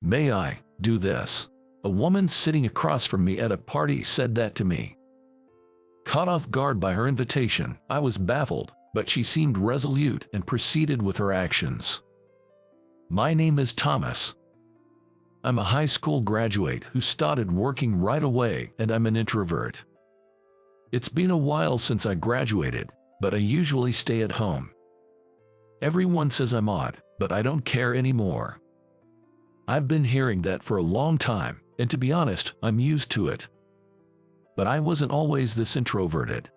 May I do this? A woman sitting across from me at a party said that to me. Caught off guard by her invitation, I was baffled, but she seemed resolute and proceeded with her actions. My name is Thomas. I'm a high school graduate who started working right away, and I'm an introvert. It's been a while since I graduated, but I usually stay at home. Everyone says I'm odd, but I don't care anymore. I've been hearing that for a long time, and to be honest, I'm used to it. But I wasn't always this introverted.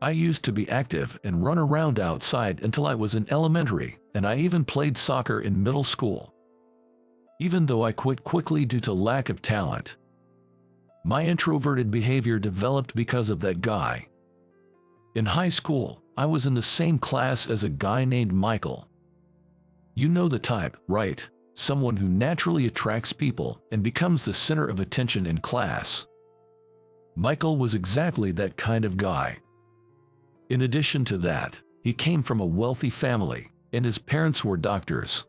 I used to be active and run around outside until I was in elementary, and I even played soccer in middle school. Even though I quit quickly due to lack of talent. My introverted behavior developed because of that guy. In high school, I was in the same class as a guy named Michael. You know the type, right? Someone who naturally attracts people and becomes the center of attention in class. Michael was exactly that kind of guy. In addition to that, he came from a wealthy family, and his parents were doctors.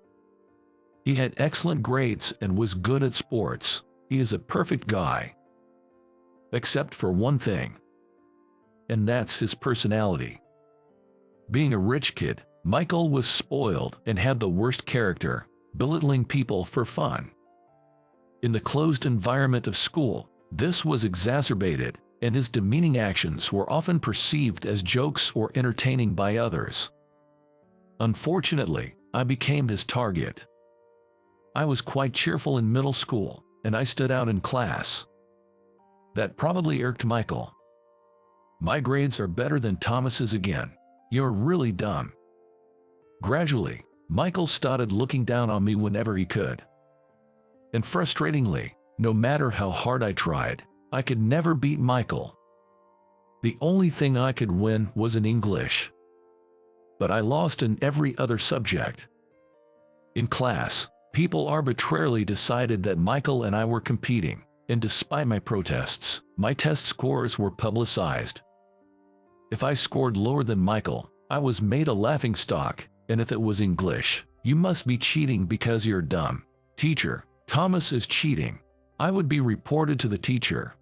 He had excellent grades and was good at sports. He is a perfect guy. Except for one thing. And that's his personality. Being a rich kid, Michael was spoiled and had the worst character, belittling people for fun. In the closed environment of school, this was exacerbated, and his demeaning actions were often perceived as jokes or entertaining by others. Unfortunately, I became his target. I was quite cheerful in middle school, and I stood out in class. That probably irked Michael. My grades are better than Thomas's again. You're really dumb. Gradually, Michael started looking down on me whenever he could. And frustratingly, no matter how hard I tried, I could never beat Michael. The only thing I could win was in English. But I lost in every other subject. In class, people arbitrarily decided that Michael and I were competing, and despite my protests, my test scores were publicized. If I scored lower than Michael, I was made a laughingstock, and if it was English, you must be cheating because you're dumb. Teacher, Thomas is cheating. I would be reported to the teacher.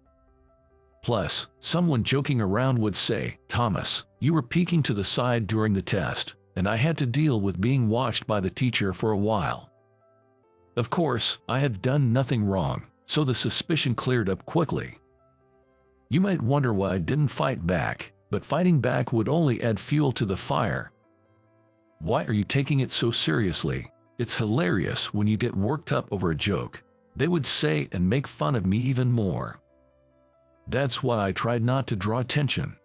Plus, someone joking around would say, Thomas, you were peeking to the side during the test, and I had to deal with being watched by the teacher for a while. Of course, I had done nothing wrong, so the suspicion cleared up quickly. You might wonder why I didn't fight back, but fighting back would only add fuel to the fire. Why are you taking it so seriously? It's hilarious when you get worked up over a joke, they would say, and make fun of me even more. That's why I tried not to draw attention.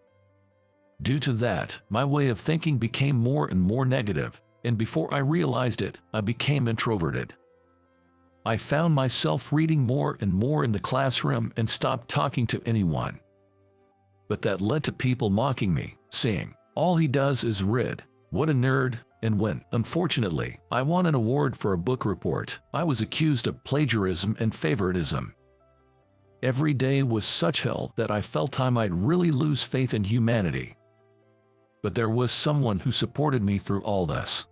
Due to that, my way of thinking became more and more negative, and before I realized it, I became introverted. I found myself reading more and more in the classroom and stopped talking to anyone. But that led to people mocking me, saying, all he does is read, what a nerd, and when, unfortunately, I won an award for a book report, I was accused of plagiarism and favoritism. Every day was such hell that I felt I might really lose faith in humanity. But there was someone who supported me through all this.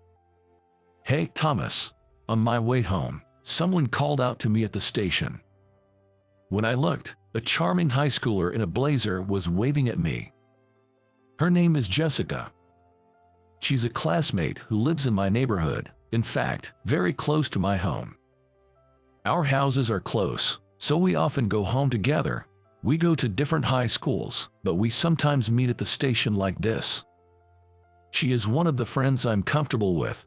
Hey, Thomas. On my way home, someone called out to me at the station. When I looked, a charming high schooler in a blazer was waving at me. Her name is Jessica. She's a classmate who lives in my neighborhood, in fact, very close to my home. Our houses are close, so we often go home together. We go to different high schools, but we sometimes meet at the station like this. She is one of the friends I'm comfortable with.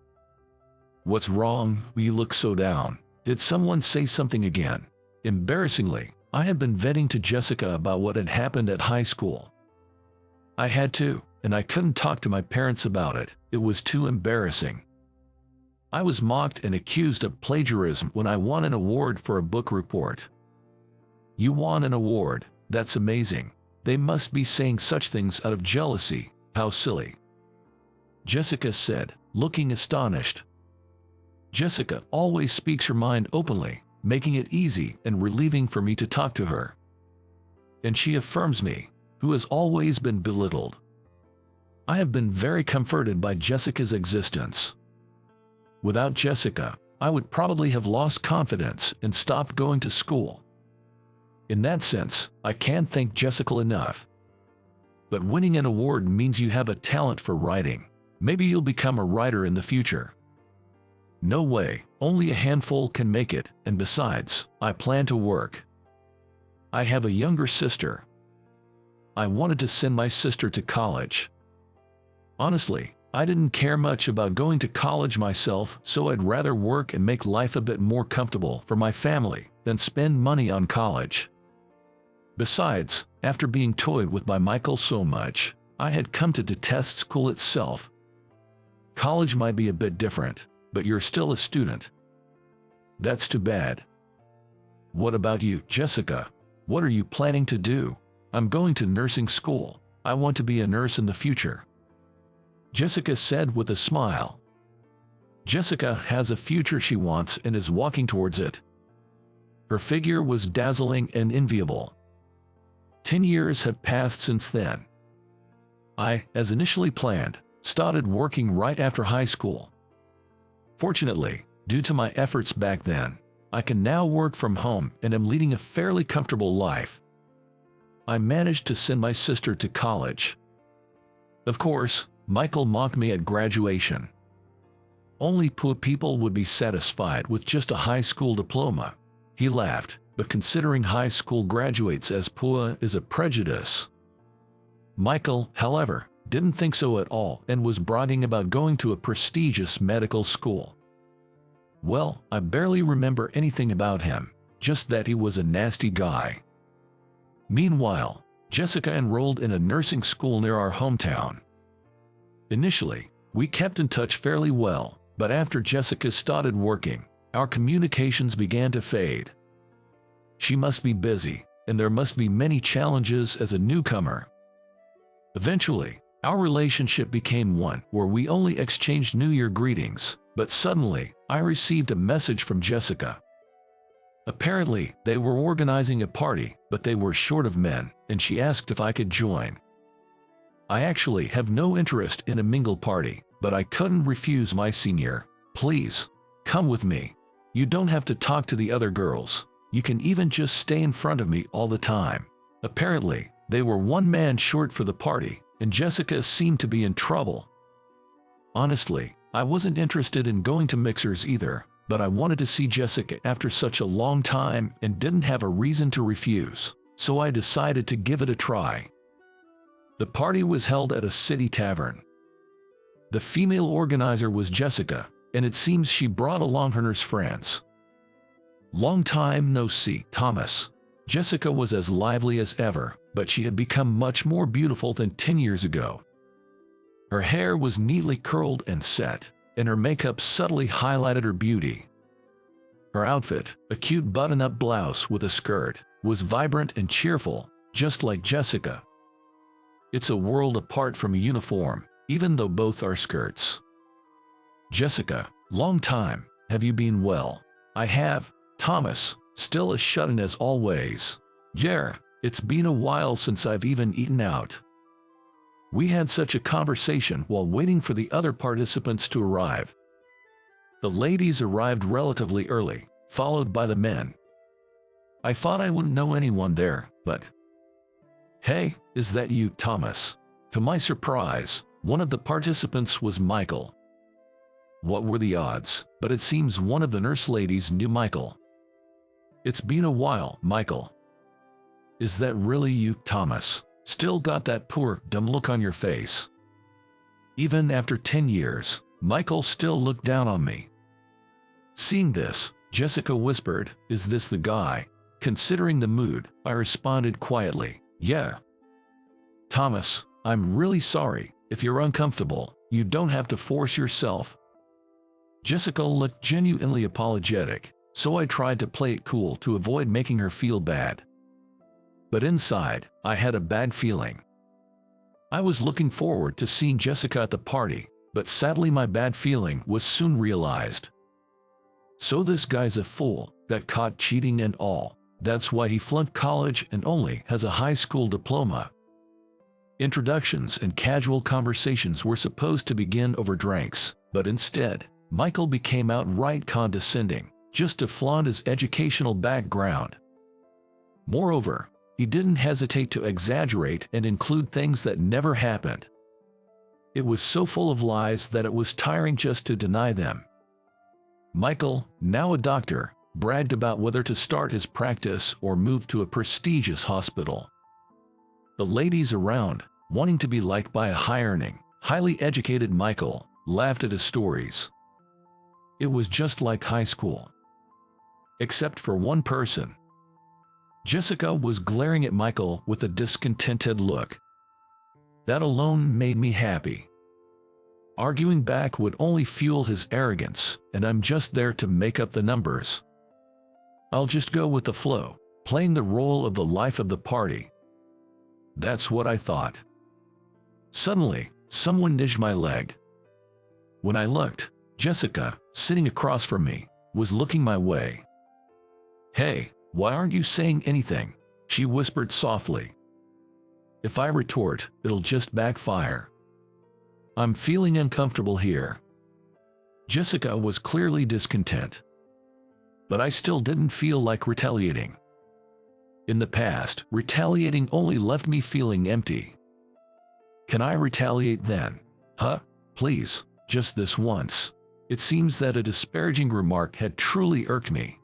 What's wrong? You look so down. Did someone say something again? Embarrassingly, I had been venting to Jessica about what had happened at high school. I had to, and I couldn't talk to my parents about it. It was too embarrassing. I was mocked and accused of plagiarism when I won an award for a book report. You won an award? That's amazing. They must be saying such things out of jealousy. How silly. Jessica said, looking astonished. Jessica always speaks her mind openly, making it easy and relieving for me to talk to her. And she affirms me, who has always been belittled. I have been very comforted by Jessica's existence. Without Jessica, I would probably have lost confidence and stopped going to school. In that sense, I can't thank Jessica enough. But winning an award means you have a talent for writing. Maybe you'll become a writer in the future. No way, only a handful can make it, and besides, I plan to work. I have a younger sister. I wanted to send my sister to college. Honestly, I didn't care much about going to college myself, so I'd rather work and make life a bit more comfortable for my family than spend money on college. Besides, after being toyed with by Michael so much, I had come to detest school itself. College might be a bit different, but you're still a student. That's too bad. What about you, Jessica? What are you planning to do? I'm going to nursing school. I want to be a nurse in the future. Jessica said with a smile. Jessica has a future she wants and is walking towards it. Her figure was dazzling and enviable. 10 years have passed since then. I, as initially planned, started working right after high school. Fortunately, due to my efforts back then, I can now work from home and am leading a fairly comfortable life. I managed to send my sister to college. Of course, Michael mocked me at graduation. Only poor people would be satisfied with just a high school diploma. He laughed, but considering high school graduates as poor is a prejudice. Michael, however, didn't think so at all and was bragging about going to a prestigious medical school. Well, I barely remember anything about him, just that he was a nasty guy. Meanwhile, Jessica enrolled in a nursing school near our hometown. Initially, we kept in touch fairly well, but after Jessica started working, our communications began to fade. She must be busy, and there must be many challenges as a newcomer. Eventually, our relationship became one where we only exchanged New Year greetings, but suddenly, I received a message from Jessica. Apparently, they were organizing a party, but they were short of men, and she asked if I could join. I actually have no interest in a mingle party, but I couldn't refuse my senior. Please, come with me. You don't have to talk to the other girls. You can even just stay in front of me all the time. Apparently, they were one man short for the party, and Jessica seemed to be in trouble. Honestly, I wasn't interested in going to mixers either, but I wanted to see Jessica after such a long time and didn't have a reason to refuse, so I decided to give it a try. The party was held at a city tavern. The female organizer was Jessica, and it seems she brought along her nurse friends. Long time no see, Thomas. Jessica was as lively as ever, but she had become much more beautiful than 10 years ago. Her hair was neatly curled and set, and her makeup subtly highlighted her beauty. Her outfit, a cute button-up blouse with a skirt, was vibrant and cheerful, just like Jessica. It's a world apart from a uniform, even though both are skirts. Jessica, long time, have you been well? I have, Thomas, still as shut-in as always. Yeah, it's been a while since I've even eaten out. We had such a conversation while waiting for the other participants to arrive. The ladies arrived relatively early, followed by the men. I thought I wouldn't know anyone there, but... Hey, is that you, Thomas? To my surprise, one of the participants was Michael. What were the odds? But it seems one of the nurse ladies knew Michael. It's been a while, Michael. Is that really you, Thomas? Still got that poor, dumb look on your face. Even after 10 years, Michael still looked down on me. Seeing this, Jessica whispered, "Is this the guy?" Considering the mood, I responded quietly, "Yeah." Thomas, I'm really sorry. If you're uncomfortable, you don't have to force yourself. Jessica looked genuinely apologetic, so I tried to play it cool to avoid making her feel bad. But inside, I had a bad feeling. I was looking forward to seeing Jessica at the party, but sadly my bad feeling was soon realized. So this guy's a fool, got caught cheating and all. That's why he flunked college and only has a high school diploma. Introductions and casual conversations were supposed to begin over drinks, but instead, Michael became outright condescending, just to flaunt his educational background. Moreover, he didn't hesitate to exaggerate and include things that never happened. It was so full of lies that it was tiring just to deny them. Michael, now a doctor, bragged about whether to start his practice or move to a prestigious hospital. The ladies around, wanting to be liked by a high-earning, highly educated Michael, laughed at his stories. It was just like high school. Except for one person. Jessica was glaring at Michael with a discontented look. That alone made me happy. Arguing back would only fuel his arrogance, and I'm just there to make up the numbers. I'll just go with the flow, playing the role of the life of the party. That's what I thought. Suddenly, someone nudged my leg. When I looked, Jessica, sitting across from me, was looking my way. "Hey, why aren't you saying anything?" she whispered softly. "If I retort, it'll just backfire. I'm feeling uncomfortable here." Jessica was clearly discontent. But I still didn't feel like retaliating. In the past, retaliating only left me feeling empty. Can I retaliate then? Huh? Please, just this once. It seems that a disparaging remark had truly irked me.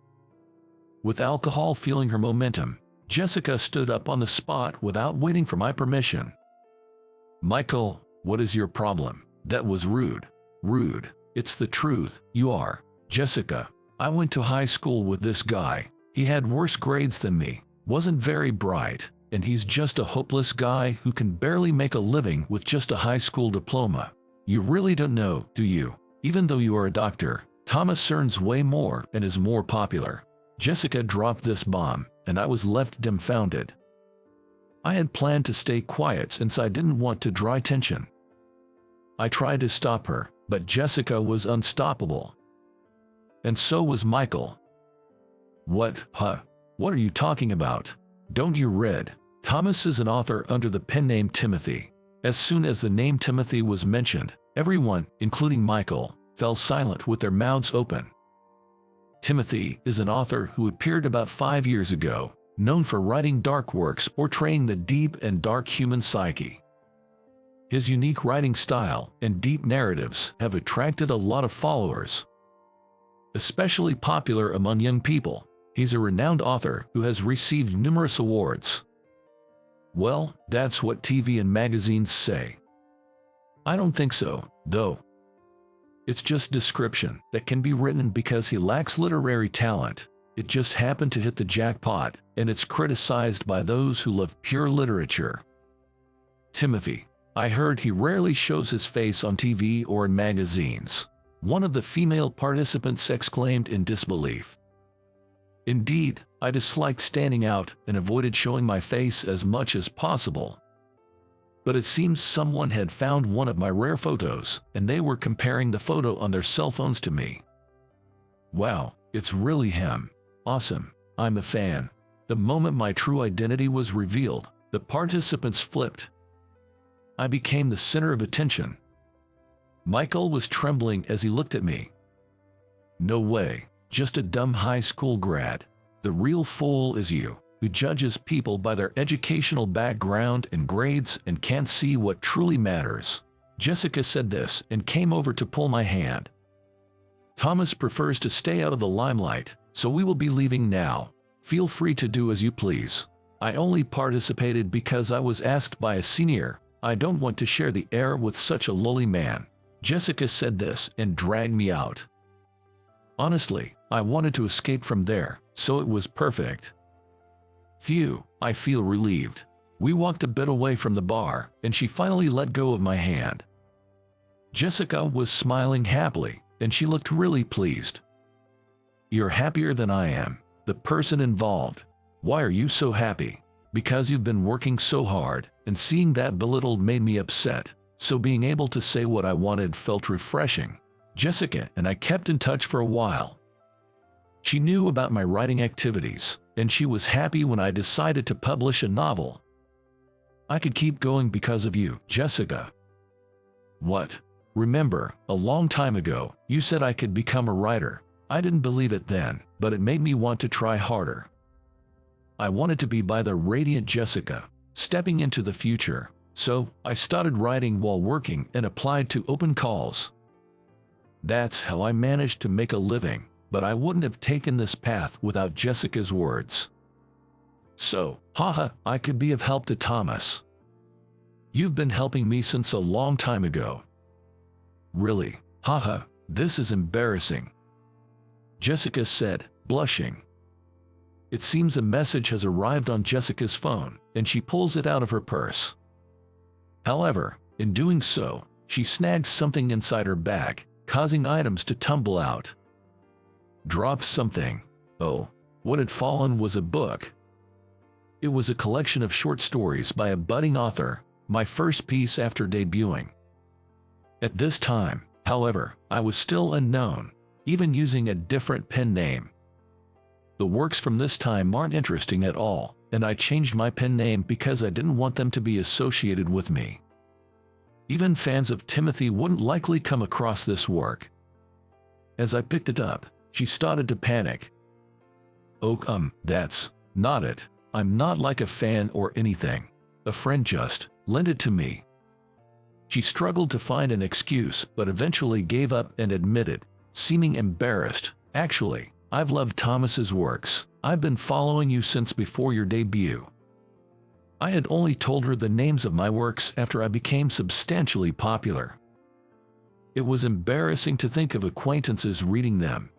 With alcohol fueling her momentum, Jessica stood up on the spot without waiting for my permission. "Michael, what is your problem? That was rude." "Rude? It's the truth. You are." "Jessica, I went to high school with this guy. He had worse grades than me, wasn't very bright, and he's just a hopeless guy who can barely make a living with just a high school diploma. You really don't know, do you? Even though you are a doctor, Thomas earns way more and is more popular." Jessica dropped this bomb, and I was left dumbfounded. I had planned to stay quiet since I didn't want to draw attention. I tried to stop her, but Jessica was unstoppable. And so was Michael. "What, huh? What are you talking about? Don't you read? Thomas is an author under the pen name Timothy." As soon as the name Timothy was mentioned, everyone, including Michael, fell silent with their mouths open. Timothy is an author who appeared about 5 years ago, known for writing dark works portraying the deep and dark human psyche. His unique writing style and deep narratives have attracted a lot of followers. Especially popular among young people, he's a renowned author who has received numerous awards. Well, that's what TV and magazines say. I don't think so, though. It's just description that can be written because he lacks literary talent. It just happened to hit the jackpot, and it's criticized by those who love pure literature. Timothy, I heard he rarely shows his face on TV or in magazines. One of the female participants exclaimed in disbelief. Indeed, I disliked standing out and avoided showing my face as much as possible. But it seems someone had found one of my rare photos, and they were comparing the photo on their cell phones to me. Wow, it's really him. Awesome, I'm a fan. The moment my true identity was revealed, the participants flipped. I became the center of attention. Michael was trembling as he looked at me. No way, just a dumb high school grad. The real fool is you, who judges people by their educational background and grades and can't see what truly matters. Jessica said this and came over to pull my hand. Thomas prefers to stay out of the limelight, so we will be leaving now. Feel free to do as you please. I only participated because I was asked by a senior. I don't want to share the air with such a lowly man. Jessica said this and dragged me out. Honestly, I wanted to escape from there, so it was perfect. Phew, I feel relieved. We walked a bit away from the bar, and she finally let go of my hand. Jessica was smiling happily, and she looked really pleased. You're happier than I am, the person involved. Why are you so happy? Because you've been working so hard, and seeing that belittled made me upset, so being able to say what I wanted felt refreshing. Jessica and I kept in touch for a while. She knew about my writing activities, and she was happy when I decided to publish a novel. I could keep going because of you, Jessica. What? Remember, a long time ago, you said I could become a writer. I didn't believe it then, but it made me want to try harder. I wanted to be by the radiant Jessica, stepping into the future, so I started writing while working and applied to open calls. That's how I managed to make a living, but I wouldn't have taken this path without Jessica's words. So, haha, I could be of help to Thomas. You've been helping me since a long time ago. Really, haha, this is embarrassing, Jessica said, blushing. It seems a message has arrived on Jessica's phone, and she pulls it out of her purse. However, in doing so, she snags something inside her bag, causing items to tumble out. Drops something. Oh, what had fallen was a book. It was a collection of short stories by a budding author, my first piece after debuting. At this time, however, I was still unknown, even using a different pen name. The works from this time aren't interesting at all, and I changed my pen name because I didn't want them to be associated with me. Even fans of Timothy wouldn't likely come across this work. As I picked it up, she started to panic. Oh, that's not it. I'm not like a fan or anything. A friend just lent it to me. She struggled to find an excuse but eventually gave up and admitted, seeming embarrassed, actually, I've loved Thomas's works. I've been following you since before your debut. I had only told her the names of my works after I became substantially popular. It was embarrassing to think of acquaintances reading them.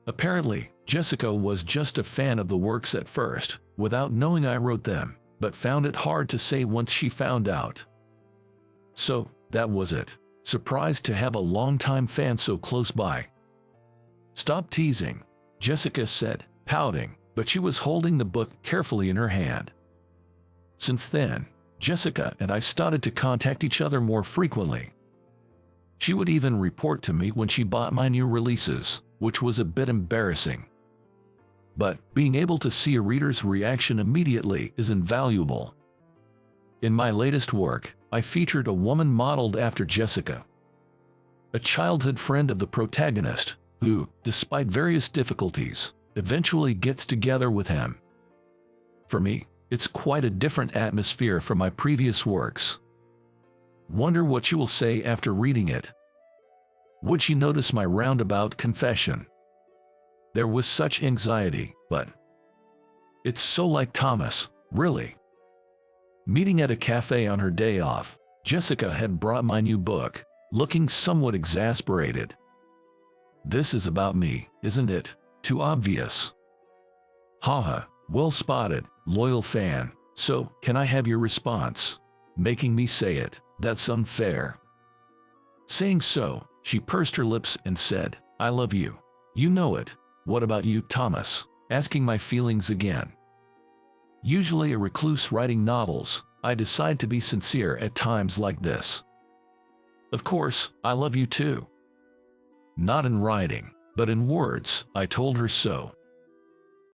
Apparently, Jessica was just a fan of the works at first, without knowing I wrote them, but found it hard to say once she found out. So, that was it. Surprised to have a longtime fan so close by. Stop teasing, Jessica said, pouting, but she was holding the book carefully in her hand. Since then, Jessica and I started to contact each other more frequently. She would even report to me when she bought my new releases, which was a bit embarrassing. But being able to see a reader's reaction immediately is invaluable. In my latest work, I featured a woman modeled after Jessica, a childhood friend of the protagonist, who, despite various difficulties, eventually gets together with him. For me, it's quite a different atmosphere from my previous works. Wonder what you will say after reading it. Would she notice my roundabout confession? There was such anxiety, but it's so like Thomas, really. Meeting at a cafe on her day off, Jessica had brought my new book, looking somewhat exasperated. This is about me, isn't it? Too obvious. Haha, well spotted, loyal fan. So, can I have your response? Making me say it, that's unfair. Saying so, she pursed her lips and said, I love you. You know it. What about you, Thomas? Asking my feelings again. Usually a recluse writing novels, I decide to be sincere at times like this. Of course, I love you too. Not in writing, but in words, I told her so.